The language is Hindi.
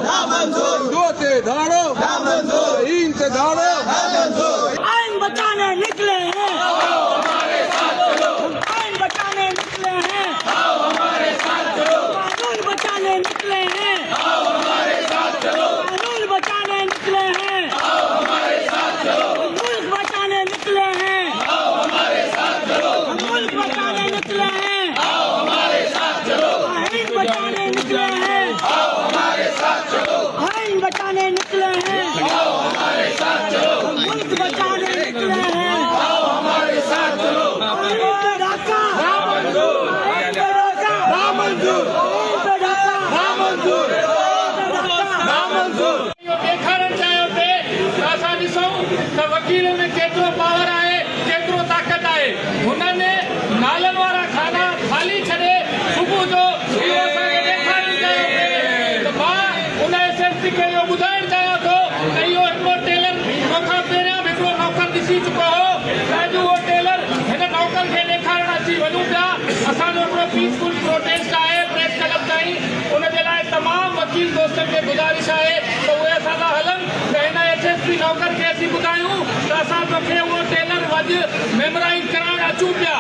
दो ते धाड़ो तीन ते धाड़ो आइन बचाने निकले हैं, आइन बचाने निकले हैं, कानून बचाने निकले हैं, कानून बचाने निकले हैं, मुल्क बचाने निकले हैं, मुल्क बचाने निकले हैं, आइन बचाने निकले हैं, आइन बचाने निकले हैं, मुल्क बचाने निकले हैं। वकील में केतिरो पावर आहे, केतिरो ताक़त आहे। हुनने नालनि वारा खाना खाली छॾे सुबुह जो असांखे ॾेखारण कयो पिए। त मां उन एसएसपी खे इहो ॿुधाइण चाहियां थो त इहो हिकिड़ो टेलर मूंखां पहिरियां बि हिकिड़ो नौकर ॾिसी चुको हो। अॼु उहो टेलर हिन नौकर खे ॾेखारण अची वञूं पिया। असांजो हिकिड़ो पीसफुल प्रोटेस्ट आहे प्रेस क्लब ताईं। उनजे लाइ तमामु वकील दोस्तनि खे गुज़ारिश आहे त उहे असां सां हलनि त हिन एसएसपी नौकर खे असीं ॿुधायूं त असां तोखे उहो टेलर अॼु मेमोराइज़ कराइण अचूं पिया।